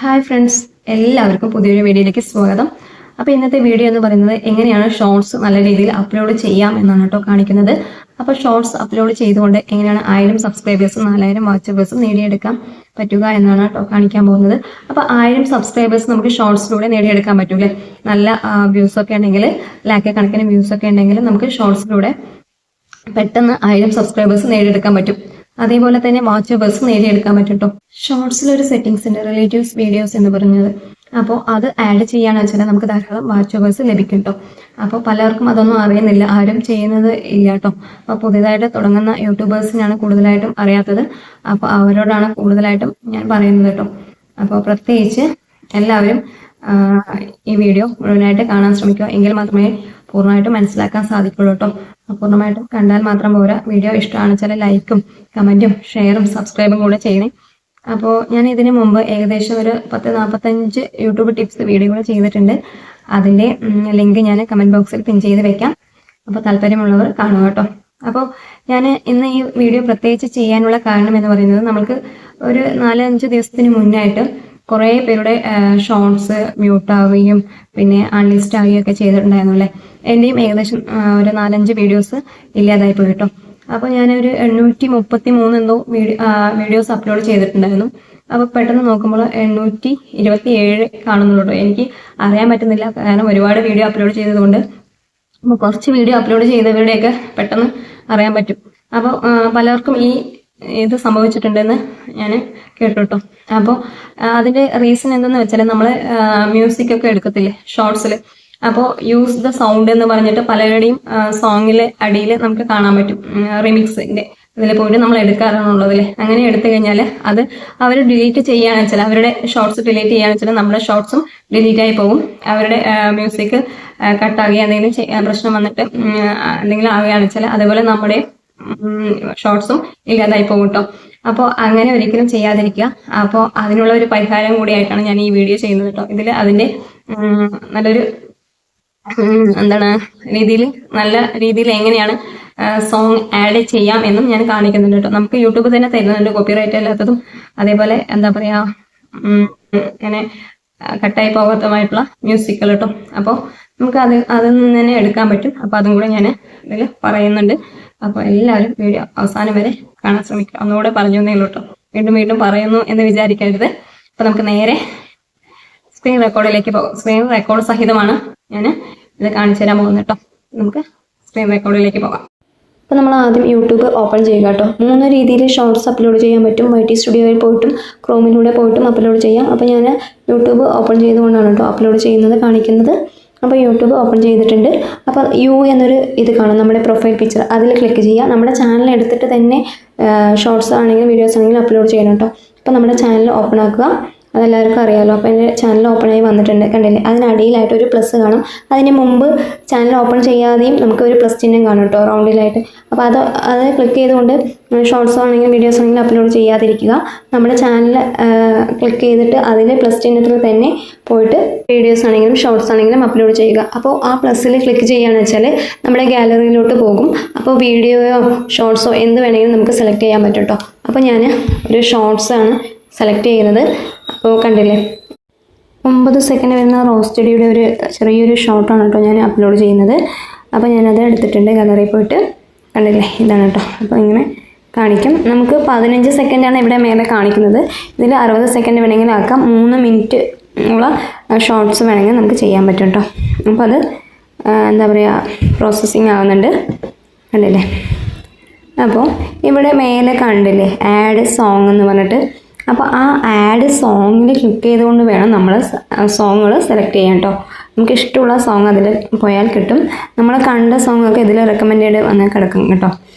Hi friends, എല്ലാവർക്കും പുതിയൊരു വീഡിയോയിലേക്ക് സ്വാഗതം. അപ്പോൾ ഇന്നത്തെ വീഡിയോ എന്ന് പറയുന്നത് എങ്ങനെയാണ് ഷോർട്സ് നല്ല രീതിയിൽ അപ്ലോഡ് ചെയ്യാം എന്നാണ് കേട്ടോ കാണിക്കുന്നത്. അപ്പോൾ ഷോർട്സ് അപ്ലോഡ് ചെയ്തുകൊണ്ട് എങ്ങനെയാണ് 1000 സബ്സ്ക്രൈബേഴ്സും 4000 വാച്ചവേഴ്സും നേടിയെടുക്കാൻ പറ്റുക എന്നാണ് കേട്ടോ കാണിക്കാൻ പോകുന്നത്. അപ്പോൾ 1000 സബ്സ്ക്രൈബേഴ്സ് നമുക്ക് ഷോർട്സിലൂടെ നേടിയെടുക്കാൻ പറ്റൂലേ? നല്ല വ്യൂസൊക്കെ ഉണ്ടെങ്കിൽ, ലാക്ക് കണക്കിന് വ്യൂസൊക്കെ ഉണ്ടെങ്കിൽ നമുക്ക് ഷോർട്സിലൂടെ പെട്ടെന്ന് 1000 സബ്സ്ക്രൈബേഴ്സ് നേടിയെടുക്കാൻ പറ്റും. അതേപോലെ തന്നെ വാച്ചവേഴ്സ് നേടിയെടുക്കാൻ പറ്റും കേട്ടോ. ഷോർട്സിലൊരു സെറ്റിംഗ്സ് ഉണ്ട്, റിലേറ്റീവ്സ് വീഡിയോസ് എന്ന് പറഞ്ഞത്. അപ്പോൾ അത് ആഡ് ചെയ്യാന്ന് വെച്ചാൽ നമുക്ക് ധാരാളം വാച്ചവേഴ്സ് ലഭിക്കും കേട്ടോ. അപ്പോൾ പലർക്കും അതൊന്നും അറിയുന്നില്ല, ആരും ചെയ്യുന്നത് ഇല്ല കേട്ടോ. അപ്പോൾ പുതിയതായിട്ട് തുടങ്ങുന്ന യൂട്യൂബേഴ്സിനാണ് കൂടുതലായിട്ടും അറിയാത്തത്. അപ്പോൾ അവരോടാണ് കൂടുതലായിട്ടും ഞാൻ പറയുന്നത് കേട്ടോ. അപ്പോൾ പ്രത്യേകിച്ച് എല്ലാവരും ഈ വീഡിയോ മുഴുവനായിട്ട് കാണാൻ ശ്രമിക്കുക, എങ്കിൽ മാത്രമേ പൂർണ്ണമായിട്ടും മനസ്സിലാക്കാൻ സാധിക്കുള്ളൂ കേട്ടോ. പൂർണ്ണമായിട്ടും കണ്ടാൽ മാത്രം പോരാ, വീഡിയോ ഇഷ്ടമാണ് വെച്ചാൽ ലൈക്കും കമൻറ്റും ഷെയറും സബ്സ്ക്രൈബും കൂടെ ചെയ്യണേ. അപ്പോൾ ഞാൻ ഇതിന് മുമ്പ് ഏകദേശം ഒരു 10-45 യൂട്യൂബ് ടിപ്സ് വീഡിയോകൾ ചെയ്തിട്ടുണ്ട്. അതിൻ്റെ ലിങ്ക് ഞാൻ കമൻറ്റ് ബോക്സിൽ പിൻ ചെയ്ത് വെക്കാം. അപ്പോൾ താല്പര്യമുള്ളവർ കാണുക കേട്ടോ. അപ്പോൾ ഞാൻ ഇന്ന് ഈ വീഡിയോ പ്രത്യേകിച്ച് ചെയ്യാനുള്ള കാരണം എന്ന് പറയുന്നത്, നമുക്ക് ഒരു 4-5 ദിവസത്തിന് മുന്നായിട്ട് കുറേ പേരുടെ ഷോർട്സ് മ്യൂട്ടാവുകയും പിന്നെ അൺലിസ്റ്റ് ആവുകയും ഒക്കെ ചെയ്തിട്ടുണ്ടായിരുന്നു അല്ലേ. എൻ്റെയും ഏകദേശം ഒരു 4-5 വീഡിയോസ് ഇല്ലാതായി പോയി കേട്ടോ. അപ്പോൾ ഞാനൊരു 833 എന്തോ വീഡിയോസ് അപ്ലോഡ് ചെയ്തിട്ടുണ്ടായിരുന്നു. അപ്പോൾ പെട്ടെന്ന് നോക്കുമ്പോൾ 827 കാണുന്നുള്ളൂ കേട്ടോ. എനിക്ക് അറിയാൻ പറ്റുന്നില്ല, കാരണം ഒരുപാട് വീഡിയോ അപ്ലോഡ് ചെയ്തതുകൊണ്ട്. അപ്പോൾ കുറച്ച് വീഡിയോ അപ്ലോഡ് ചെയ്തവരുടെയൊക്കെ പെട്ടെന്ന് അറിയാൻ പറ്റും. അപ്പോൾ പലർക്കും ഇത് സംഭവിച്ചിട്ടുണ്ടെന്ന് ഞാൻ കേട്ടു കേട്ടോ. അപ്പോൾ അതിൻ്റെ റീസൺ എന്തെന്ന് വെച്ചാൽ, നമ്മൾ മ്യൂസിക് ഒക്കെ എടുക്കത്തില്ലേ ഷോർട്സിൽ, അപ്പോൾ യൂസ് ദ സൗണ്ട് എന്ന് പറഞ്ഞിട്ട് പലരുടെയും സോങ്ങിലെ അടിയിൽ നമുക്ക് കാണാൻ പറ്റും. റിമിക്സിൻ്റെ ഇതിൽ പോയിട്ട് നമ്മൾ എടുക്കാറാണുള്ളതില്ലേ. അങ്ങനെ എടുത്തു കഴിഞ്ഞാൽ അത് അവർ ഡിലീറ്റ് ചെയ്യുകയാണെന്ന് വെച്ചാൽ, അവരുടെ ഷോർട്സ് ഡിലീറ്റ് ചെയ്യുകയാണെന്ന് വെച്ചാൽ നമ്മുടെ ഷോർട്സും ഡിലീറ്റ് ആയി പോകും. അവരുടെ മ്യൂസിക് കട്ടാകുക, എന്തെങ്കിലും പ്രശ്നം വന്നിട്ട് എന്തെങ്കിലും ആവുകയാണെന്ന് വെച്ചാൽ അതേപോലെ നമ്മുടെ ഷോർട്സും ഇല്ലാതായി പോകും കേട്ടോ. അപ്പോൾ അങ്ങനെ ഒരിക്കലും ചെയ്യാതിരിക്കുക. അപ്പോൾ അതിനുള്ള ഒരു പരിഹാരം കൂടിയായിട്ടാണ് ഞാൻ ഈ വീഡിയോ ചെയ്യുന്നത് കേട്ടോ. ഇതിൽ അതിൻ്റെ നല്ലൊരു നല്ല രീതിയിൽ എങ്ങനെയാണ് സോങ് ആഡ് ചെയ്യാം എന്നും ഞാൻ കാണിക്കുന്നുണ്ട് കേട്ടോ. നമുക്ക് യൂട്യൂബ് തന്നെ തരുന്നുണ്ട് കോപ്പിറൈറ്റ് അല്ലാത്തതും, അതേപോലെ എന്താ പറയുക, ഇങ്ങനെ കട്ടായി പോകാത്തതുമായിട്ടുള്ള മ്യൂസിക്കുകൾ കേട്ടോ. അപ്പോൾ നമുക്ക് അതിൽ നിന്ന് തന്നെ എടുക്കാൻ പറ്റും. അപ്പോൾ അതും കൂടെ ഞാൻ ഇതിൽ പറയുന്നുണ്ട്. അപ്പോൾ എല്ലാവരും വീഡിയോ അവസാനം വരെ കാണാൻ ശ്രമിക്കുക. ഒന്നുകൂടെ പറഞ്ഞു തന്നേ ഉള്ളൂ കേട്ടോ, വീണ്ടും പറയുന്നു എന്ന് വിചാരിക്കരുത്. അപ്പോൾ നമുക്ക് നേരെ സ്ക്രീൻ റെക്കോർഡിലേക്ക് പോകാം. സ്ക്രീൻ റെക്കോർഡ് സഹിതമാണ് ഞാൻ ഇത് കാണിച്ചു തരാൻ പോകുന്നത് കേട്ടോ. നമുക്ക് സ്ക്രീൻ റെക്കോർഡിലേക്ക് പോകാം. അപ്പോൾ നമ്മൾ ആദ്യം യൂട്യൂബ് ഓപ്പൺ ചെയ്യുക കേട്ടോ. 3 രീതിയിൽ ഷോർട്സ് അപ്ലോഡ് ചെയ്യാൻ പറ്റും. YT സ്റ്റുഡിയോയിൽ പോയിട്ടും ക്രോമിലൂടെ പോയിട്ടും അപ്ലോഡ് ചെയ്യാം. അപ്പോൾ ഞാൻ യൂട്യൂബ് ഓപ്പൺ ചെയ്തുകൊണ്ടാണ് കേട്ടോ അപ്ലോഡ് ചെയ്യുന്നത് കാണിക്കുന്നത്. അപ്പോൾ യൂട്യൂബ് ഓപ്പൺ ചെയ്തിട്ടുണ്ട്. അപ്പോൾ എന്നൊരു ഇത് കാണും, നമ്മുടെ പ്രൊഫൈൽ പിക്ചർ, അതിൽ ക്ലിക്ക് ചെയ്യുക. നമ്മുടെ ചാനൽ എടുത്തിട്ട് തന്നെ ഷോർട്സ് ആണെങ്കിലും വീഡിയോസ് ആണെങ്കിലും അപ്ലോഡ് ചെയ്യണം കേട്ടോ. അപ്പോൾ നമ്മുടെ ചാനൽ ഓപ്പൺ ആക്കുക. അതെല്ലാവർക്കും അറിയാമല്ലോ. അപ്പോൾ എൻ്റെ ചാനൽ ഓപ്പണായി വന്നിട്ടുണ്ട്, കണ്ടില്ലേ? അതിനടിയിലായിട്ട് ഒരു പ്ലസ് കാണും. അതിന് മുമ്പ് ചാനൽ ഓപ്പൺ ചെയ്യാതെയും നമുക്ക് ഒരു പ്ലസ് ചിഹ്നം കാണും കേട്ടോ, റൗണ്ടിലായിട്ട്. അപ്പോൾ അത് ക്ലിക്ക് ചെയ്തുകൊണ്ട് ഷോർട്സ് ആണെങ്കിലും വീഡിയോസ് ആണെങ്കിലും അപ്ലോഡ് ചെയ്യാതിരിക്കുക. നമ്മുടെ ചാനൽ ക്ലിക്ക് ചെയ്തിട്ട് അതിൽ പ്ലസ് ചിഹ്നത്തിൽ തന്നെ പോയിട്ട് വീഡിയോസ് ആണെങ്കിലും ഷോർട്സ് ആണെങ്കിലും അപ്ലോഡ് ചെയ്യുക. അപ്പോൾ ആ പ്ലസ്സിൽ ക്ലിക്ക് ചെയ്യുകയാണെന്ന് വെച്ചാൽ നമ്മുടെ ഗാലറിയിലോട്ട് പോകും. അപ്പോൾ വീഡിയോയോ ഷോർട്സോ എന്ത് വേണമെങ്കിലും നമുക്ക് സെലക്ട് ചെയ്യാൻ പറ്റും കേട്ടോ. അപ്പോൾ ഞാൻ ഒരു ഷോർട്സ് ആണ് സെലക്ട് ചെയ്യുന്നത്. അപ്പോൾ കണ്ടില്ലേ, 9 സെക്കൻഡ് വരുന്ന റോസ് ചെടിയുടെ ഒരു ചെറിയൊരു ഷോർട്ടാണ് കേട്ടോ ഞാൻ അപ്ലോഡ് ചെയ്യുന്നത്. അപ്പോൾ ഞാനത് എടുത്തിട്ടുണ്ട് ഗാലറിയിൽ പോയിട്ട്, കണ്ടില്ലേ? ഇതാണ് കേട്ടോ. അപ്പോൾ ഇങ്ങനെ കാണിക്കും. നമുക്ക് 15 സെക്കൻഡാണ് ഇവിടെ മേലെ കാണിക്കുന്നത്. ഇതിൽ 60 സെക്കൻഡ് വേണമെങ്കിൽ ആക്കാം. 3 മിനിറ്റ് ഉള്ള ഷോർട്സ് വേണമെങ്കിൽ നമുക്ക് ചെയ്യാൻ പറ്റും കേട്ടോ. അപ്പോൾ അത് എന്താ പറയുക, പ്രോസസ്സിങ് ആവുന്നുണ്ട്, കണ്ടില്ലേ? അപ്പോൾ ഇവിടെ മേലെ കണ്ടില്ലേ ആഡ് സോങ് എന്ന് പറഞ്ഞിട്ട്. അപ്പോൾ ആ ആഡ് സോങ്ങിൽ ക്ലിക്ക് ചെയ്തുകൊണ്ട് വേണം നമ്മൾ സോങ്ങുകൾ സെലക്ട് ചെയ്യാൻ കേട്ടോ. നമുക്ക് ഇഷ്ടമുള്ള സോങ് അതിൽ പോയാൽ കിട്ടും. നമ്മൾ കണ്ട സോങ്ങൊക്കെ ഇതിൽ റെക്കമെൻഡഡ് വന്ന് കിടക്കും കേട്ടോ.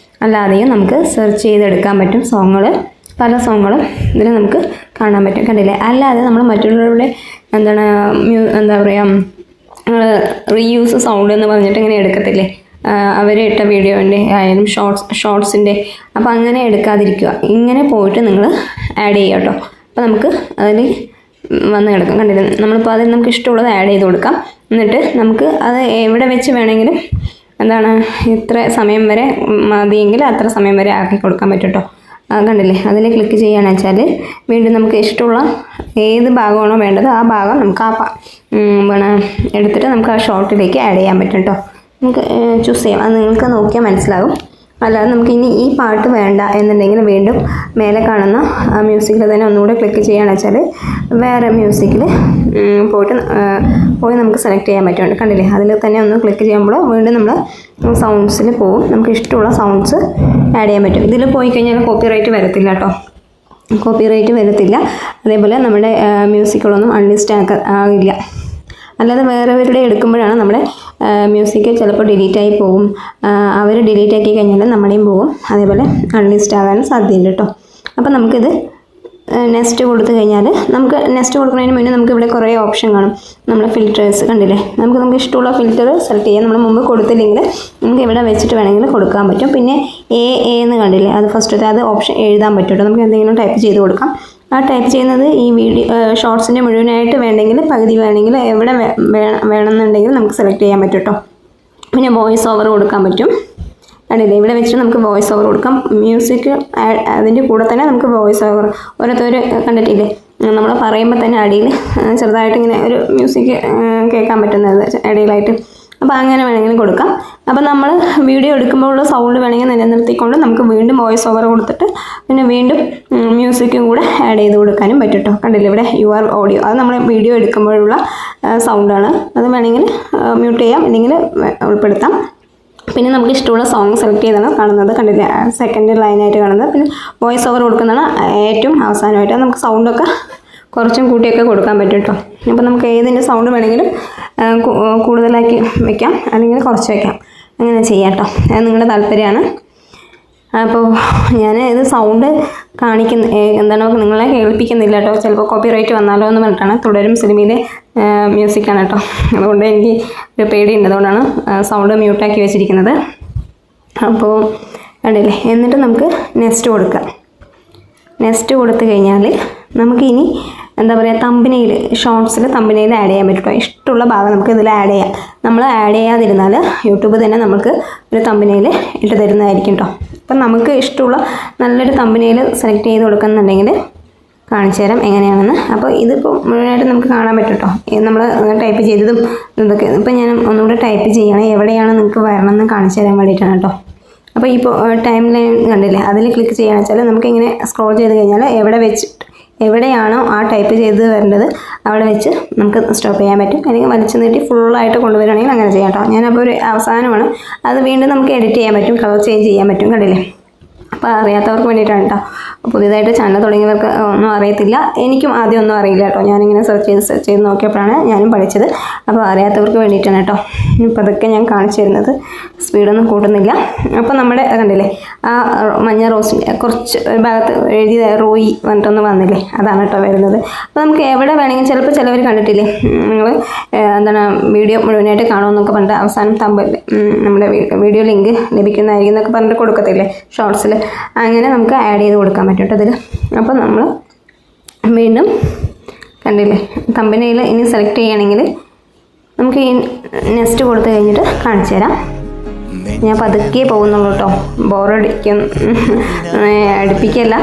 അല്ലാതെയും നമുക്ക് സെർച്ച് ചെയ്തെടുക്കാൻ പറ്റും സോങ്ങുകൾ. പല സോങ്ങുകളും ഇതിൽ നമുക്ക് കാണാൻ പറ്റും, കണ്ടില്ലേ? അല്ലാതെ നമ്മൾ മറ്റുള്ളവരുടെ എന്താ പറയുക, റീയൂസ് സൗണ്ട് എന്ന് പറഞ്ഞിട്ട് ഇങ്ങനെ എടുക്കത്തില്ലേ, അവരിട്ട വീഡിയോൻ്റെ ആയാലും ഷോർട്സിൻ്റെ. അപ്പോൾ അങ്ങനെ എടുക്കാതിരിക്കുക. ഇങ്ങനെ പോയിട്ട് നിങ്ങൾ ആഡ് ചെയ്യുക കേട്ടോ. അപ്പോൾ നമുക്ക് അതിൽ വന്ന് കിടക്കും, കണ്ടില്ലേ? നമ്മളിപ്പോൾ അതിൽ നമുക്ക് ഇഷ്ടമുള്ളത് ആഡ് ചെയ്ത് കൊടുക്കാം. എന്നിട്ട് നമുക്ക് അത് എവിടെ വെച്ച് വേണമെങ്കിലും ഇത്ര സമയം വരെ മതിയെങ്കിൽ അത്ര സമയം വരെ ആക്കി കൊടുക്കാൻ പറ്റും കേട്ടോ. കണ്ടില്ലേ, അതിൽ ക്ലിക്ക് ചെയ്യുകയാണെന്ന് വെച്ചാൽ വീണ്ടും നമുക്ക് ഇഷ്ടമുള്ള ഏത് ഭാഗമാണോ വേണ്ടത് ആ ഭാഗം നമുക്ക് എടുത്തിട്ട് നമുക്ക് ആ ഷോർട്ടിലേക്ക് ആഡ് ചെയ്യാൻ പറ്റും കേട്ടോ. നമുക്ക് ചൂസ് ചെയ്യാം, അത് നിങ്ങൾക്ക് നോക്കിയാൽ മനസ്സിലാകും. അല്ലാതെ നമുക്ക് ഇനി ഈ പാട്ട് വേണ്ട എന്നുണ്ടെങ്കിൽ വീണ്ടും മേലെ കാണുന്ന ആ മ്യൂസിക്കിൽ തന്നെ ഒന്നുകൂടെ ക്ലിക്ക് ചെയ്യുകയാണെന്ന് വെച്ചാൽ വേറെ മ്യൂസിക്കിൽ പോയി നമുക്ക് സെലക്ട് ചെയ്യാൻ പറ്റും. കണ്ടില്ലേ, അതിൽ തന്നെ ഒന്ന് ക്ലിക്ക് ചെയ്യുമ്പോൾ വീണ്ടും നമ്മൾ സൗണ്ട്സിൽ പോകും. നമുക്ക് ഇഷ്ടമുള്ള സൗണ്ട്സ് ആഡ് ചെയ്യാൻ പറ്റും. ഇതിൽ പോയി കഴിഞ്ഞാൽ കോപ്പിറൈറ്റ് വരത്തില്ല കേട്ടോ, കോപ്പിറൈറ്റ് വരത്തില്ല. അതേപോലെ നമ്മുടെ മ്യൂസിക്കുകളൊന്നും അൺലിസ്റ്റ് ആകില്ല. അല്ലാതെ വേറെവരുടെ എടുക്കുമ്പോഴാണ് നമ്മുടെ മ്യൂസിക് ചിലപ്പോൾ ഡിലീറ്റായി പോകും. അവർ ഡിലീറ്റ് ആക്കി കഴിഞ്ഞാൽ നമ്മുടെയും പോകും. അതേപോലെ അൺലിസ്റ്റ് ആകാനും സാധ്യതയുണ്ട് കേട്ടോ. അപ്പോൾ നമുക്കിത് നെക്സ്റ്റ് കൊടുത്തു കഴിഞ്ഞാൽ നമുക്ക് നെക്സ്റ്റ് കൊടുക്കുന്നതിന് മുന്നേ നമുക്ക് ഇവിടെ കുറേ ഓപ്ഷൻ കാണും. നമ്മൾ ഫിൽറ്റേഴ്സ് കണ്ടില്ലേ, നമുക്ക് ഇഷ്ടമുള്ള ഫിൽറ്റർ സെലക്ട് ചെയ്യാം. നമ്മൾ മുമ്പ് കൊടുത്തില്ലെങ്കിൽ നമുക്ക് ഇവിടെ വെച്ചിട്ട് വേണമെങ്കിൽ കൊടുക്കാൻ പറ്റും. പിന്നെ എന്ന് കണ്ടില്ലേ, അത് ഫസ്റ്റത്തെ അത് ഓപ്ഷൻ എഴുതാൻ പറ്റും കേട്ടോ. നമുക്ക് എന്തെങ്കിലും ടൈപ്പ് ചെയ്ത് കൊടുക്കാം. ആ ടൈപ്പ് ചെയ്യുന്നത് ഈ ഷോർട്സിൻ്റെ മുഴുവനായിട്ട് വേണമെങ്കിൽ പകുതി വേണമെങ്കിൽ എവിടെ വേണമെന്നുണ്ടെങ്കിൽ നമുക്ക് സെലക്ട് ചെയ്യാൻ പറ്റും കേട്ടോ. പിന്നെ വോയിസ് ഓവർ കൊടുക്കാൻ പറ്റും. കണ്ടില്ലേ, ഇവിടെ വെച്ചിട്ട് നമുക്ക് വോയിസ് ഓവർ കൊടുക്കാം. മ്യൂസിക് അതിൻ്റെ കൂടെ തന്നെ നമുക്ക് വോയിസ് ഓവർ ഓരോരുത്തർ കണ്ടിട്ടില്ലേ, നമ്മൾ പറയുമ്പോൾ തന്നെ അടിയിൽ ചെറുതായിട്ട് ഇങ്ങനെ ഒരു മ്യൂസിക് കേൾക്കാൻ പറ്റുന്നത് ഇടയിലായിട്ട്. അപ്പോൾ അങ്ങനെ വേണമെങ്കിലും കൊടുക്കാം. അപ്പോൾ നമ്മൾ വീഡിയോ എടുക്കുമ്പോഴുള്ള സൗണ്ട് വേണമെങ്കിൽ നിലനിർത്തിക്കൊണ്ട് നമുക്ക് വീണ്ടും വോയിസ് ഓവർ കൊടുത്തിട്ട് പിന്നെ വീണ്ടും മ്യൂസിക്കും കൂടെ ആഡ് ചെയ്ത് കൊടുക്കാനും പറ്റും കേട്ടോ. കണ്ടില്ലേ, ഇവിടെ യുവർ ഓഡിയോ, അത് നമ്മൾ വീഡിയോ എടുക്കുമ്പോഴുള്ള സൗണ്ടാണ്. അത് വേണമെങ്കിൽ മ്യൂട്ട് ചെയ്യാം, അല്ലെങ്കിൽ ഉൾപ്പെടുത്താം. പിന്നെ നമുക്ക് ഇഷ്ടമുള്ള സോങ് സെലക്ട് ചെയ്താണ് കാണുന്നത്. കണ്ടില്ലേ, സെക്കൻഡ് ലൈനായിട്ട് കാണുന്നത്. പിന്നെ വോയിസ് ഓവർ കൊടുക്കുന്നതാണ് ഏറ്റവും അവസാനമായിട്ട്. നമുക്ക് സൗണ്ടൊക്കെ കുറച്ചും കൂട്ടിയൊക്കെ കൊടുക്കാൻ പറ്റും കേട്ടോ. അപ്പോൾ നമുക്ക് ഏതിൻ്റെ സൗണ്ട് വേണമെങ്കിലും കൂടുതലാക്കി വയ്ക്കാം, അല്ലെങ്കിൽ കുറച്ച് വയ്ക്കാം, അങ്ങനെ ചെയ്യാം കേട്ടോ. അത് നിങ്ങളുടെ താല്പര്യമാണ്. അപ്പോൾ ഞാൻ ഇത് സൗണ്ട് എന്താണോ നിങ്ങളെ കേൾപ്പിക്കുന്നില്ല കേട്ടോ. ചിലപ്പോൾ കോപ്പിറൈറ്റ് വന്നാലോ എന്ന് പറഞ്ഞിട്ടാണ്. തുടരും സിനിമയിലെ മ്യൂസിക്കാണ് കേട്ടോ. അതുകൊണ്ട് എനിക്ക് ഒരു പേടിയുണ്ട്, അതുകൊണ്ടാണ് സൗണ്ട് മ്യൂട്ടാക്കി വെച്ചിരിക്കുന്നത്. അപ്പോൾ കണ്ടില്ലേ, എന്നിട്ട് നമുക്ക് നെക്സ്റ്റ് കൊടുക്കാം. നെക്സ്റ്റ് കൊടുത്തു കഴിഞ്ഞാൽ നമുക്കിനി എന്താ പറയുക, തമ്പനയിൽ ഷോർട്സിൽ തമ്പനയിൽ ആഡ് ചെയ്യാൻ പറ്റും. ഇഷ്ടമുള്ള ഭാഗം നമുക്ക് ഇതിൽ ആഡ് ചെയ്യാം. നമ്മൾ ആഡ് ചെയ്യാതിരുന്നാൽ യൂട്യൂബ് തന്നെ നമുക്ക് ഒരു തമ്പനയിൽ ഇട്ട് തരുന്നതായിരിക്കും കേട്ടോ. അപ്പം നമുക്ക് ഇഷ്ടമുള്ള നല്ലൊരു തമ്പനയിൽ സെലക്ട് ചെയ്ത് കൊടുക്കുന്നുണ്ടെങ്കിൽ കാണിച്ചു തരാം എങ്ങനെയാണെന്ന്. അപ്പോൾ ഇതിപ്പോൾ മുഴുവനായിട്ട് നമുക്ക് കാണാൻ പറ്റും കേട്ടോ. നമ്മൾ ടൈപ്പ് ചെയ്തതും ഇതൊക്കെ ഇപ്പം ഞാൻ ഒന്നുകൂടെ ടൈപ്പ് ചെയ്യണം, എവിടെയാണ് നിങ്ങൾക്ക് വരണമെന്ന് കാണിച്ചു തരാൻ വേണ്ടിയിട്ടാണ് കേട്ടോ. അപ്പോൾ ഇപ്പോൾ ടൈം ലൈൻ കണ്ടില്ലേ, അതിൽ ക്ലിക്ക് ചെയ്യുകയാണെന്ന് വെച്ചാൽ നമുക്ക് ഇങ്ങനെ സ്ക്രോൾ ചെയ്ത് കഴിഞ്ഞാൽ എവിടെയാണോ ആ ടൈപ്പ് ചെയ്ത് വരേണ്ടത് അവിടെ വെച്ച് നമുക്ക് സ്റ്റോപ്പ് ചെയ്യാൻ പറ്റും. അല്ലെങ്കിൽ വലിച്ചു നീട്ടി ഫുള്ളായിട്ട് കൊണ്ടുവരികയാണെങ്കിൽ അങ്ങനെ ചെയ്യാം കേട്ടോ. ഞാനപ്പോൾ ഒരു അവസാനമാണ്, അത് വീണ്ടും നമുക്ക് എഡിറ്റ് ചെയ്യാൻ പറ്റും, കളർ ചേഞ്ച് ചെയ്യാൻ പറ്റും. കണ്ടില്ലേ, അപ്പോൾ അറിയാത്തവർക്ക് വേണ്ടിയിട്ടാണ് കേട്ടോ. പുതിയതായിട്ട് ചാനൽ തുടങ്ങിയവർക്ക് ഒന്നും അറിയത്തില്ല. എനിക്കും ആദ്യം ഒന്നും അറിയില്ല കേട്ടോ. ഞാനിങ്ങനെ സെർച്ച് ചെയ്ത് നോക്കിയപ്പോഴാണ് ഞാനും പഠിച്ചത്. അപ്പോൾ അറിയാത്തവർക്ക് വേണ്ടിയിട്ടാണ് കേട്ടോ ഇപ്പോൾ അതൊക്കെ ഞാൻ കാണിച്ചു തരുന്നത്. സ്പീഡൊന്നും കൂട്ടുന്നില്ല. അപ്പോൾ നമ്മുടെ കണ്ടില്ലേ, ആ മഞ്ഞ റോസിൻ്റെ കുറച്ച് ഒരു ഭാഗത്ത് എഴുതിയ റോയി പറഞ്ഞിട്ടൊന്ന് വന്നില്ലേ, അതാണ് കേട്ടോ വരുന്നത്. അപ്പോൾ നമുക്ക് എവിടെ വേണമെങ്കിൽ ചിലപ്പോൾ ചിലവർ കണ്ടിട്ടില്ലേ, നിങ്ങൾ എന്താണ് വീഡിയോ മുഴുവനായിട്ട് കാണുമെന്നൊക്കെ പറഞ്ഞിട്ട് അവസാനം നമ്മുടെ വീഡിയോ ലിങ്ക് ലഭിക്കുന്നതായിരിക്കും എന്നൊക്കെ പറഞ്ഞിട്ട് കൊടുക്കത്തില്ലേ ഷോർട്സിൽ, അങ്ങനെ നമുക്ക് ആഡ് ചെയ്ത് കൊടുക്കാൻ പറ്റും കേട്ടോ അതിൽ. അപ്പോൾ നമ്മൾ വീണ്ടും കണ്ടില്ലേ, തമ്പനയിൽ ഇനി സെലക്ട് ചെയ്യുകയാണെങ്കിൽ നമുക്ക് ഈ നെക്സ്റ്റ് കൊടുത്തു കഴിഞ്ഞിട്ട് കാണിച്ചു തരാം. ഞാൻ പതുക്കെ പോകുന്നുള്ളൂ കേട്ടോ, അടുപ്പിക്കല്ല.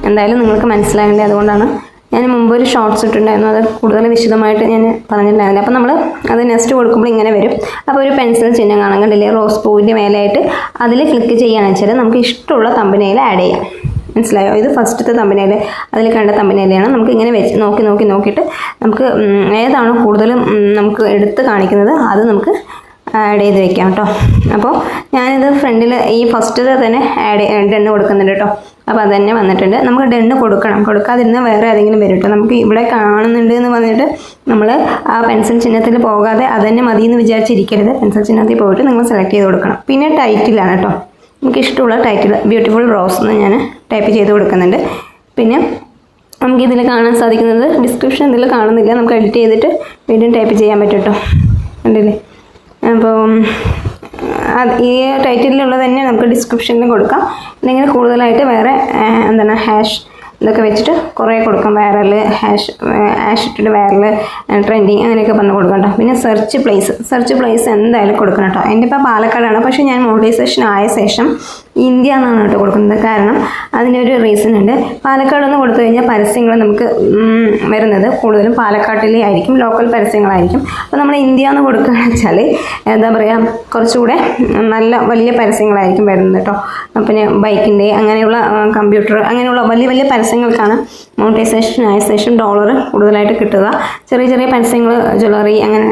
എന്തായാലും നിങ്ങൾക്ക് മനസ്സിലാകണ്ടേ, അതുകൊണ്ടാണ്. ഞാൻ മുമ്പ് ഒരു ഷോർട്സ് ഇട്ടിട്ടുണ്ടായിരുന്നു, അത് കൂടുതൽ വിശദമായിട്ട് ഞാൻ പറഞ്ഞിട്ടുണ്ടായിരുന്നില്ല. അപ്പോൾ നമ്മൾ അത് നെക്സ്റ്റ് കൊടുക്കുമ്പോൾ ഇങ്ങനെ വരും. അപ്പോൾ ഒരു പെൻസിൽ ചിഹ്നം കാണാൻ കണ്ടില്ലേ, റോസ് പൂവിൻ്റെ മേലായിട്ട്, അതിൽ ക്ലിക്ക് ചെയ്യുകയാണെന്ന് വെച്ചാൽ നമുക്ക് ഇഷ്ടമുള്ള തമ്പനയിൽ ആഡ് ചെയ്യാം. മനസ്സിലായോ? ഇത് ഫസ്റ്റത്തെ തമ്പനയിൽ, അതിൽ കണ്ട തമ്പനയിലാണ്. നമുക്ക് ഇങ്ങനെ വെച്ച് നോക്കിയിട്ട് നമുക്ക് ഏതാണോ കൂടുതലും നമുക്ക് എടുത്ത് കാണിക്കുന്നത് അത് നമുക്ക് ആഡ് ചെയ്ത് വെക്കാം കേട്ടോ. അപ്പോൾ ഞാനിത് ഫ്രണ്ടിൽ ഈ ഫസ്റ്റിൽ തന്നെ ഡണ്ണ് കൊടുക്കുന്നുണ്ട് കേട്ടോ. അപ്പോൾ അത് തന്നെ വന്നിട്ടുണ്ട്. നമുക്ക് ഡണ്ണ് കൊടുക്കാതിരുന്നാൽ വേറെ ഏതെങ്കിലും വരും കേട്ടോ. നമുക്ക് ഇവിടെ കാണുന്നുണ്ട് എന്ന് പറഞ്ഞിട്ട് നമ്മൾ ആ പെൻസിൽ ചിഹ്നത്തിൽ പോകാതെ അത് തന്നെ മതി എന്ന് വിചാരിച്ചിരിക്കരുത്. പെൻസിൽ ചിഹ്നത്തിൽ പോയിട്ട് നിങ്ങൾ സെലക്ട് ചെയ്ത് കൊടുക്കണം. പിന്നെ ടൈറ്റിലാണ് കേട്ടോ, നമുക്ക് ഇഷ്ടമുള്ള ടൈറ്റിൽ ബ്യൂട്ടിഫുൾ റോസ് എന്ന് ഞാൻ ടൈപ്പ് ചെയ്ത് കൊടുക്കുന്നുണ്ട്. പിന്നെ നമുക്കിതിൽ കാണാൻ സാധിക്കുന്നത് ഡിസ്ക്രിപ്ഷൻ ഇതിൽ കാണുന്നില്ല, നമുക്ക് എഡിറ്റ് ചെയ്തിട്ട് വീണ്ടും ടൈപ്പ് ചെയ്യാൻ പറ്റും കേട്ടോ. കണ്ടില്ലേ? അപ്പോൾ ഈ ടൈറ്റിലുള്ളത് തന്നെ നമുക്ക് ഡിസ്ക്രിപ്ഷനിൽ കൊടുക്കാം. അല്ലെങ്കിൽ കൂടുതലായിട്ട് വേറെ എന്താണ് ഹാഷ് ഇതൊക്കെ വെച്ചിട്ട് കുറേ കൊടുക്കാം. വൈറൽ ഹാഷ് ഇട്ടിട്ട് വൈറൽ ട്രെൻഡിങ് അങ്ങനെയൊക്കെ പറഞ്ഞ് കൊടുക്കാം കേട്ടോ. പിന്നെ സെർച്ച് പ്ലേസ് എന്തായാലും കൊടുക്കണം കേട്ടോ. എൻ്റെ ഇപ്പോൾ പാലക്കാടാണ്, പക്ഷേ ഞാൻ മോണിറ്റൈസേഷൻ ആയ ശേഷം ഇന്ത്യ എന്നാണ് കേട്ടോ കൊടുക്കുന്നത്. കാരണം അതിനൊരു റീസൺ ഉണ്ട്. പാലക്കാടൊന്ന് കൊടുത്തു കഴിഞ്ഞാൽ പരസ്യങ്ങൾ നമുക്ക് വരുന്നത് കൂടുതലും പാലക്കാട്ടിലെ ആയിരിക്കും, ലോക്കൽ പരസ്യങ്ങളായിരിക്കും. അപ്പോൾ നമ്മൾ ഇന്ത്യ എന്ന് കൊടുക്കുകയെന്ന് വെച്ചാൽ എന്താ പറയുക, കുറച്ചുകൂടെ നല്ല വലിയ പരസ്യങ്ങളായിരിക്കും വരുന്നത് കേട്ടോ. പിന്നെ ബൈക്കിൻ്റെ അങ്ങനെയുള്ള കമ്പ്യൂട്ടർ അങ്ങനെയുള്ള വലിയ വലിയ പരസ്യങ്ങൾക്കാണ് മോണിറ്റൈസേഷനായ ശേഷം ഡോളർ കൂടുതലായിട്ട് കിട്ടുക. ചെറിയ ചെറിയ പരസ്യങ്ങൾ, ജ്വല്ലറി അങ്ങനെ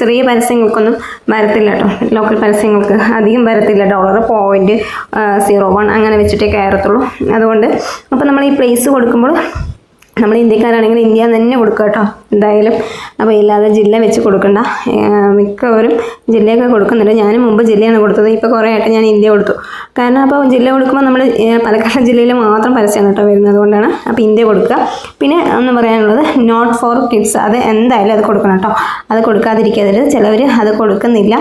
ചെറിയ പരസ്യങ്ങൾക്കൊന്നും വരത്തില്ല കേട്ടോ. ലോക്കൽ പരസ്യങ്ങൾക്ക് അധികം വരത്തില്ല. ഡോളർ 0.01 അങ്ങനെ വെച്ചിട്ടേ കയറത്തുള്ളൂ. അതുകൊണ്ട് അപ്പോൾ നമ്മൾ ഈ പ്ലേസ് കൊടുക്കുമ്പോൾ നമ്മൾ ഇന്ത്യക്കാരാണെങ്കിൽ ഇന്ത്യ തന്നെ കൊടുക്കുക കേട്ടോ എന്തായാലും. അപ്പോൾ ഇല്ലാതെ ജില്ല വെച്ച് കൊടുക്കണ്ട. മിക്കവരും ജില്ലയൊക്കെ കൊടുക്കുന്നുണ്ട്. ഞാൻ മുമ്പ് ജില്ലയാണ് കൊടുത്തത്, ഇപ്പോൾ കുറേ ആയിട്ട് ഞാൻ ഇന്ത്യ കൊടുത്തു. കാരണം അപ്പോൾ ജില്ല കൊടുക്കുമ്പോൾ നമ്മൾ പാലക്കാട് ജില്ലയിൽ മാത്രം പരസ്യമാണ് കേട്ടോ വരുന്നത്, അതുകൊണ്ടാണ്. അപ്പോൾ ഇന്ത്യ കൊടുക്കുക. പിന്നെ ഒന്ന് പറയാനുള്ളത്, നോട്ട് ഫോർ കിഡ്സ്, അത് എന്തായാലും അത് കൊടുക്കണം കേട്ടോ. അത് കൊടുക്കാതിരിക്കരുത്. ചിലവർ അത് കൊടുക്കുന്നില്ല.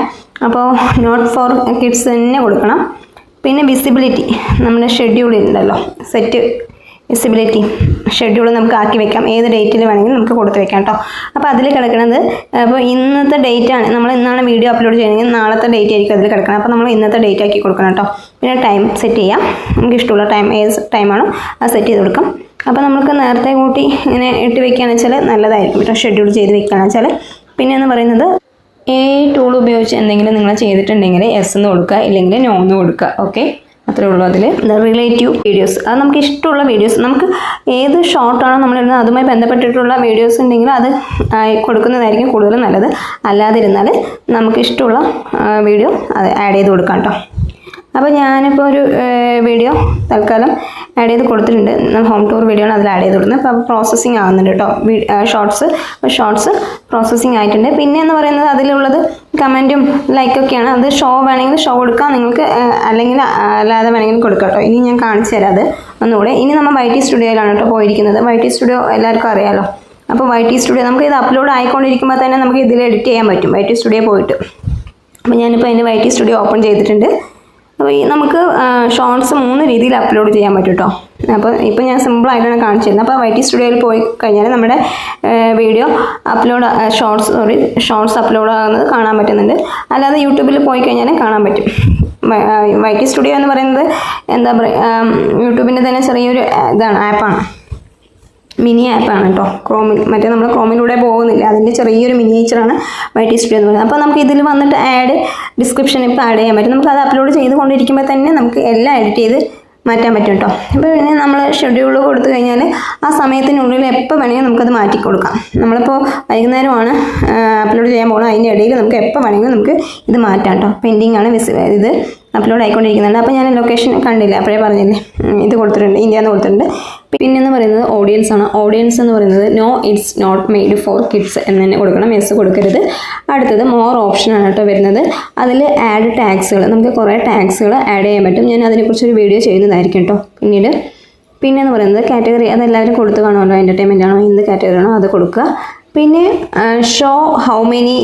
അപ്പോൾ നോട്ട് ഫോർ കിഡ്സ് തന്നെ കൊടുക്കണം. പിന്നെ വിസിബിലിറ്റി, നമ്മുടെ ഷെഡ്യൂൾ ഉണ്ടല്ലോ, സെറ്റ് വിസിബിലിറ്റി ഷെഡ്യൂൾ നമുക്ക് ആക്കി വെക്കാം. ഏത് ഡേറ്റിൽ വേണമെങ്കിലും നമുക്ക് കൊടുത്ത് വെക്കാം കേട്ടോ. അപ്പോൾ അതിൽ കിടക്കുന്നത്, അപ്പോൾ ഇന്നത്തെ ഡേറ്റാണ്, നമ്മൾ ഇന്നാണ് വീഡിയോ അപ്ലോഡ് ചെയ്യണമെങ്കിൽ നാളത്തെ ഡേറ്റ് ആയിരിക്കും അതിൽ കിടക്കണം. അപ്പോൾ നമ്മൾ ഇന്നത്തെ ഡേറ്റ് ആക്കി കൊടുക്കണം കേട്ടോ. പിന്നെ ടൈം സെറ്റ് ചെയ്യാം, നമുക്ക് ഇഷ്ടമുള്ള ടൈം, ഏത് ടൈമാണോ അത് സെറ്റ് ചെയ്ത് കൊടുക്കാം. അപ്പോൾ നമുക്ക് നേരത്തെ കൂട്ടി ഇങ്ങനെ ഇട്ട് വെക്കുകയാണെന്ന് വെച്ചാൽ നല്ലതായിരിക്കും കേട്ടോ, ഷെഡ്യൂൾ ചെയ്ത് വെക്കുകയാണെന്ന് വെച്ചാൽ. പിന്നെ എന്ന് പറയുന്നത്, ഈ ടൂൾ ഉപയോഗിച്ച് എന്തെങ്കിലും നിങ്ങൾ ചെയ്തിട്ടുണ്ടെങ്കിൽ എസ് എന്ന് കൊടുക്കുക, ഇല്ലെങ്കിൽ നോ എന്ന് കൊടുക്കുക. ഓക്കെ, അത്രേ ഉള്ളൂ. അതിൽ റിലേറ്റീവ് വീഡിയോസ്, അത് നമുക്ക് ഇഷ്ടമുള്ള വീഡിയോസ്, നമുക്ക് ഏത് ഷോർട്ടാണോ നമ്മളിടുന്നത് അതുമായി ബന്ധപ്പെട്ടിട്ടുള്ള വീഡിയോസ് ഉണ്ടെങ്കിൽ അത് കൊടുക്കുന്നതായിരിക്കും കൂടുതൽ നല്ലത്. അല്ലാതിരുന്നാൽ നമുക്ക് ഇഷ്ടമുള്ള വീഡിയോ അത് ആഡ് ചെയ്ത് കൊടുക്കാം കേട്ടോ. അപ്പോൾ ഞാനിപ്പോൾ ഒരു വീഡിയോ തൽക്കാലം ആഡ് ചെയ്ത് കൊടുത്തിട്ടുണ്ട്. ഹോം ടൂർ വീഡിയോ ആണ് അതിൽ ആഡ് ചെയ്ത് കൊടുക്കുന്നത്. അപ്പോൾ പ്രോസസ്സിങ് ആകുന്നുണ്ട് കേട്ടോ ഷോർട്സ് പ്രോസസ്സിങ് ആയിട്ടുണ്ട്. പിന്നെ എന്ന് പറയുന്നത് അതിലുള്ളത് കമൻറ്റും ലൈക്കൊക്കെയാണ്. അത് ഷോ വേണമെങ്കിൽ ഷോ കൊടുക്കാം നിങ്ങൾക്ക്, അല്ലെങ്കിൽ അല്ലാതെ വേണമെങ്കിൽ കൊടുക്കാം കേട്ടോ. ഇനി ഞാൻ കാണിച്ചു തരാം അത് ഒന്നുകൂടെ. ഇനി നമ്മൾ YT സ്റ്റുഡിയോയിലാണ് കേട്ടോ പോയിരിക്കുന്നത്. YT സ്റ്റുഡിയോ എല്ലാവർക്കും അറിയാമല്ലോ. അപ്പോൾ YT സ്റ്റുഡിയോ നമുക്ക് ഇത് അപ്ലോഡ് ആയിക്കൊണ്ടിരിക്കുമ്പോൾ തന്നെ നമുക്ക് ഇതിൽ എഡിറ്റ് ചെയ്യാൻ പറ്റും, YT സ്റ്റുഡിയോ പോയിട്ട്. അപ്പോൾ ഞാനിപ്പോൾ അതിന് YT സ്റ്റുഡിയോ ഓപ്പൺ ചെയ്തിട്ടുണ്ട്. അപ്പോൾ ഈ നമുക്ക് ഷോർട്സ് 3 രീതിയിൽ അപ്ലോഡ് ചെയ്യാൻ പറ്റും കേട്ടോ. അപ്പോൾ ഇപ്പോൾ ഞാൻ സിമ്പിളായിട്ടാണ് കാണിച്ചിരുന്നത്. അപ്പോൾ YT സ്റ്റുഡിയോയിൽ പോയി കഴിഞ്ഞാൽ നമ്മുടെ വീഡിയോ ഷോർട്സ് അപ്ലോഡ് ആകുന്നത് കാണാൻ പറ്റുന്നുണ്ട്. അല്ലാതെ യൂട്യൂബിൽ പോയി കഴിഞ്ഞാൽ കാണാൻ പറ്റും. YT സ്റ്റുഡിയോ എന്ന് പറയുന്നത് എന്താ പറയുക, യൂട്യൂബിൻ്റെ തന്നെ ചെറിയൊരു ഇതാണ്, ആപ്പാണ്, മിനി ആപ്പാണ് കേട്ടോ. മറ്റേ നമ്മൾ ക്രോമിലൂടെ പോകുന്നില്ല, അതിൻ്റെ ചെറിയൊരു മിനിയേച്ചറാണ് YT സ്റ്റുഡിയോ എന്ന് പറയുന്നത്. അപ്പോൾ നമുക്ക് ഇതിൽ വന്നിട്ട് ഡിസ്ക്രിപ്ഷൻ ഇപ്പോൾ ആഡ് ചെയ്യാൻ പറ്റും. നമുക്ക് അത് അപ്ലോഡ് ചെയ്തുകൊണ്ടിരിക്കുമ്പോൾ തന്നെ നമുക്ക് എല്ലാം എഡിറ്റ് ചെയ്ത് മാറ്റാൻ പറ്റും കേട്ടോ. അപ്പോൾ പിന്നെ നമ്മൾ ഷെഡ്യൂൾ കൊടുത്തു കഴിഞ്ഞാൽ ആ സമയത്തിനുള്ളിൽ എപ്പോൾ വേണമെങ്കിലും നമുക്കത് മാറ്റി കൊടുക്കാം. നമ്മളിപ്പോൾ വൈകുന്നേരമാണ് അപ്ലോഡ് ചെയ്യാൻ പോകുന്നത്, അതിൻ്റെ ഇടയിൽ നമുക്ക് എപ്പോൾ വേണമെങ്കിലും നമുക്ക് ഇത് മാറ്റാം കേട്ടോ. പെൻഡിങ് ആണ് ഇത് അപ്ലോഡ് ആയിക്കൊണ്ടിരിക്കുന്നുണ്ട്. അപ്പോൾ ഞാൻ ലൊക്കേഷൻ കണ്ടില്ല, അപ്പോഴേ പറഞ്ഞില്ലേ, ഇത് കൊടുത്തിട്ടുണ്ട്, ഇന്ത്യ എന്ന് കൊടുത്തിട്ടുണ്ട്. പിന്നെന്ന് പറയുന്നത് ഓഡിയൻസ് ആണ്. ഓഡിയൻസ് എന്ന് പറയുന്നത് no it's not made for kids എന്ന് തന്നെ കൊടുക്കണം, എസ് കൊടുക്കരുത്. അടുത്തത് മോർ ഓപ്ഷനാണ് കേട്ടോ വരുന്നത്. അതിൽ ആഡ് ടാഗ്സുകൾ, നമുക്ക് കുറേ ടാഗ്സുകൾ ആഡ് ചെയ്യാൻ പറ്റും. ഞാൻ അതിനെക്കുറിച്ചൊരു വീഡിയോ ചെയ്യുന്നതായിരിക്കും കേട്ടോ പിന്നീട്. പിന്നെന്ന് പറയുന്നത് കാറ്റഗറി, അതെല്ലാവരും കൊടുത്ത് കാണുമല്ലോ, എൻ്റർടൈൻമെൻ്റ് ആണോ എന്ത് കാറ്റഗറി ആണോ അത് കൊടുക്കുക. പിന്നെ ഷോ ഹൗ മെനി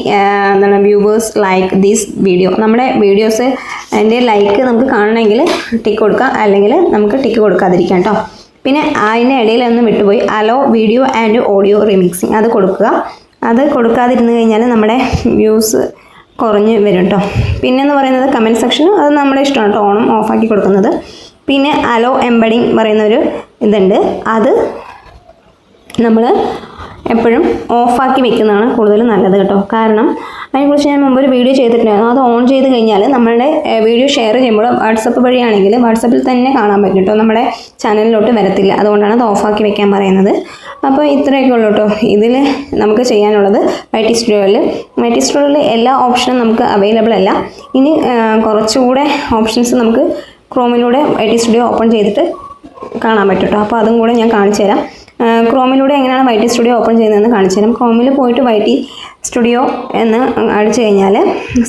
എന്താണ് വ്യൂവേഴ്സ് ലൈക്ക് ദിസ് വീഡിയോ, നമ്മുടെ വീഡിയോസ് അതിൻ്റെ ലൈക്ക് നമുക്ക് കാണണമെങ്കിൽ ടിക്ക് കൊടുക്കാം, അല്ലെങ്കിൽ നമുക്ക് ടിക്ക് കൊടുക്കാതിരിക്കാം കേട്ടോ. പിന്നെ അതിൻ്റെ ഇടയിൽ ഒന്ന് വിട്ടുപോയി, അലോ വീഡിയോ ആൻഡ് ഓഡിയോ റിമിക്സിങ്, അത് കൊടുക്കുക. അത് കൊടുക്കാതിരുന്ന് കഴിഞ്ഞാൽ നമ്മുടെ വ്യൂസ് കുറഞ്ഞ് വരും കേട്ടോ. പിന്നെന്ന് പറയുന്നത് കമൻറ്റ് സെക്ഷൻ, അത് നമ്മുടെ ഇഷ്ടമാണ് കേട്ടോ, ഓണം ഓഫാക്കി കൊടുക്കുന്നത്. പിന്നെ അലോ എംബഡിങ് പറയുന്നൊരു ഇതുണ്ട്, അത് നമ്മൾ എപ്പോഴും ഓഫാക്കി വെക്കുന്നതാണ് കൂടുതൽ നല്ലത് കേട്ടോ. കാരണം അതിനെക്കുറിച്ച് ഞാൻ മുമ്പ് ഒരു വീഡിയോ ചെയ്തിട്ടുണ്ടായിരുന്നു. അത് ഓൺ ചെയ്ത് കഴിഞ്ഞാൽ നമ്മളുടെ വീഡിയോ ഷെയർ ചെയ്യുമ്പോൾ വാട്സപ്പ് വഴിയാണെങ്കിൽ വാട്സപ്പിൽ തന്നെ കാണാൻ പറ്റും കേട്ടോ, നമ്മുടെ ചാനലിലോട്ട് വരത്തില്ല. അതുകൊണ്ടാണ് അത് ഓഫാക്കി വെക്കാൻ പറയുന്നത്. അപ്പോൾ ഇത്രയൊക്കെ ഉള്ളൂ കേട്ടോ ഇതിൽ നമുക്ക് ചെയ്യാനുള്ളത്. YT സ്റ്റുഡിയോയിൽ എല്ലാ ഓപ്ഷനും നമുക്ക് അവൈലബിൾ അല്ല. ഇനി കുറച്ചുകൂടെ ഓപ്ഷൻസ് നമുക്ക് ക്രോമിലൂടെ YT സ്റ്റുഡിയോ ഓപ്പൺ ചെയ്തിട്ട് കാണാൻ പറ്റും കേട്ടോ. അപ്പോൾ അതും കൂടെ ഞാൻ കാണിച്ചു തരാം. ക്രോമിലൂടെ എങ്ങനെയാണ് YT സ്റ്റുഡിയോ ഓപ്പൺ ചെയ്യുന്നതെന്ന് കാണിച്ചു തരാം. ക്രോമിൽ പോയിട്ട് YT സ്റ്റുഡിയോ എന്ന് അടിച്ചു കഴിഞ്ഞാൽ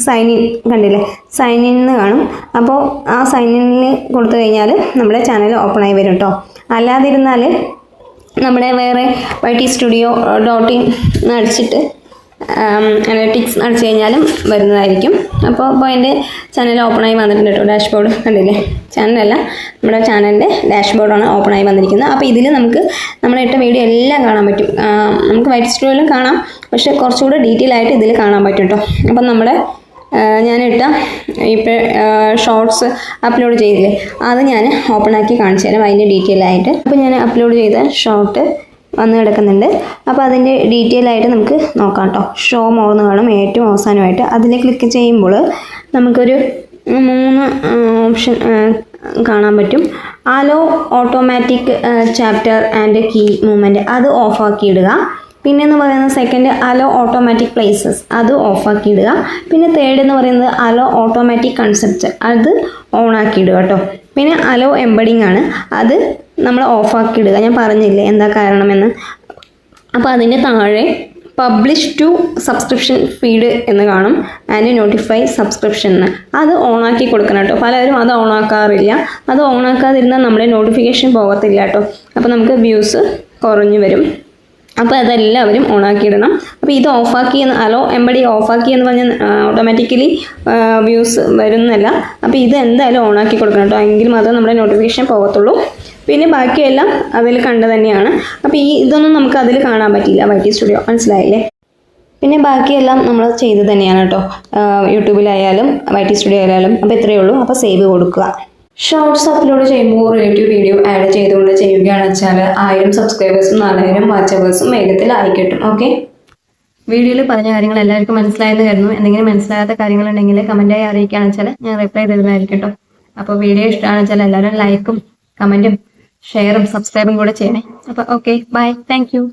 സൈൻ ഇൻ കണ്ടില്ലേ, സൈൻ ഇൻ എന്ന് കാണും. അപ്പോൾ ആ സൈൻ ഇന്നിൽ കൊടുത്തു കഴിഞ്ഞാൽ നമ്മുടെ ചാനൽ ഓപ്പൺ ആയി വരും കേട്ടോ. അല്ലാതിരുന്നാൽ നമ്മുടെ വേറെ YT studio.in അടിച്ചിട്ട് അനലിറ്റിക്സ് അടിച്ചു കഴിഞ്ഞാലും വരുന്നതായിരിക്കും. അപ്പോൾ എൻ്റെ ചാനൽ ഓപ്പണായി വന്നിട്ടുണ്ട് കേട്ടോ. ഡാഷ്ബോർഡ് കണ്ടില്ലേ, ചാനലല്ല നമ്മുടെ ചാനലിൻ്റെ ഡാഷ്ബോർഡാണ് ഓപ്പണായി വന്നിരിക്കുന്നത്. അപ്പോൾ ഇതിൽ നമുക്ക് നമ്മളിട്ട വീഡിയോ എല്ലാം കാണാൻ പറ്റും. നമുക്ക് YT സ്റ്റുഡിയോയിലും കാണാം, പക്ഷേ കുറച്ചുകൂടെ ഡീറ്റെയിൽ ആയിട്ട് ഇതിൽ കാണാൻ പറ്റും കേട്ടോ. അപ്പം നമ്മുടെ ഞാനിട്ട ഇപ്പോൾ ഷോർട്സ് അപ്ലോഡ് ചെയ്തില്ലേ, അത് ഞാൻ ഓപ്പൺ ആക്കി കാണിച്ചു തരാം അതിൻ്റെ ഡീറ്റെയിൽ ആയിട്ട്. അപ്പോൾ ഞാൻ അപ്ലോഡ് ചെയ്ത ഷോർട്ട് വന്ന് കിടക്കുന്നുണ്ട്. അപ്പോൾ അതിൻ്റെ ഡീറ്റെയിൽ ആയിട്ട് നമുക്ക് നോക്കാം കേട്ടോ. ഷോ മോർന്ന് കാണും ഏറ്റവും അവസാനമായിട്ട്. അതിൽ ക്ലിക്ക് ചെയ്യുമ്പോൾ നമുക്കൊരു 3 ഓപ്ഷൻ കാണാൻ പറ്റും. Allow automatic chapter and key movement, അത് ഓഫാക്കി ഇടുക. പിന്നെയെന്ന് പറയുന്നത് സെക്കൻഡ് അലോ ഓട്ടോമാറ്റിക് പ്ലേസസ്, അത് ഓഫാക്കി ഇടുക. പിന്നെ തേർഡ് എന്ന് പറയുന്നത് അലോ ഓട്ടോമാറ്റിക് കൺസെപ്റ്റ്, അത് ഓണാക്കി ഇടുക കേട്ടോ. പിന്നെ അലോ എംബഡിങ് ആണ്, അത് നമ്മൾ ഓഫാക്കി ഇടുക. ഞാൻ പറഞ്ഞില്ലേ എന്താ കാരണമെന്ന്. അപ്പോൾ അതിൻ്റെ താഴെ പബ്ലിഷ് ടു സബ്സ്ക്രിപ്ഷൻ ഫീഡ് എന്ന് കാണും ആൻഡ് നോട്ടിഫൈ സബ്സ്ക്രിപ്ഷൻ എന്ന്, അത് ഓണാക്കി കൊടുക്കണം കേട്ടോ. പലരും അത് ഓണാക്കാറില്ല. അത് ഓണാക്കാതിരുന്നാൽ നമ്മുടെ നോട്ടിഫിക്കേഷൻ പോകത്തില്ല കേട്ടോ. അപ്പോൾ നമുക്ക് വ്യൂസ് കുറഞ്ഞു വരും. അപ്പോൾ അതെല്ലാവരും ഓണാക്കിയിടണം. അപ്പോൾ ഇത് ഓഫാക്കി അലോ എംബഡി ഓഫാക്കി എന്ന് പറഞ്ഞാൽ ഓട്ടോമാറ്റിക്കലി വ്യൂസ് വരുന്നല്ല. അപ്പോൾ ഇത് എന്തായാലും ഓണാക്കി കൊടുക്കണം കേട്ടോ, എങ്കിൽ മാത്രമേ നമ്മുടെ നോട്ടിഫിക്കേഷൻ പോകത്തുള്ളൂ. പിന്നെ ബാക്കിയെല്ലാം അതിൽ കണ്ടു തന്നെയാണ്. അപ്പോൾ ഇതൊന്നും നമുക്ക് അതിൽ കാണാൻ പറ്റില്ല YT സ്റ്റുഡിയോ, മനസ്സിലായില്ലേ? പിന്നെ ബാക്കിയെല്ലാം നമ്മൾ ചെയ്ത് തന്നെയാണ് കേട്ടോ, യൂട്യൂബിലായാലും YT സ്റ്റുഡിയോ ആയാലും. അപ്പോൾ ഇത്രയേ ഉള്ളൂ. അപ്പോൾ സേവ് കൊടുക്കുക. ഷോർട്സ് അപ്ലോഡ് ചെയ്യുമ്പോൾ റിലേറ്റീവ് വീഡിയോ ആഡ് ചെയ്തുകൊണ്ട് ചെയ്യുകയാണെന്ന് വെച്ചാൽ 1000 സബ്സ്ക്രൈബേഴ്സും 4000 വാച്ചവേഴ്സും വേഗത്തിൽ ആയി കിട്ടും. ഓക്കെ, വീഡിയോയിൽ പറഞ്ഞ കാര്യങ്ങൾ എല്ലാവർക്കും മനസ്സിലായെന്ന് കരുതുന്നു. എന്തെങ്കിലും മനസ്സിലാകാത്ത കാര്യങ്ങളുണ്ടെങ്കിൽ കമൻറ്റായി അറിയിക്കുകയാണെന്ന് വെച്ചാൽ ഞാൻ റിപ്ലൈ തരുന്നതായിരിക്കും കേട്ടോ. അപ്പോൾ വീഡിയോ ഇഷ്ടമാണെന്ന് വെച്ചാൽ എല്ലാവരും ലൈക്കും കമൻറ്റും ഷെയറും സബ്സ്ക്രൈബും കൂടെ ചെയ്യണേ. അപ്പോൾ ഓക്കെ, ബൈ, താങ്ക് യു.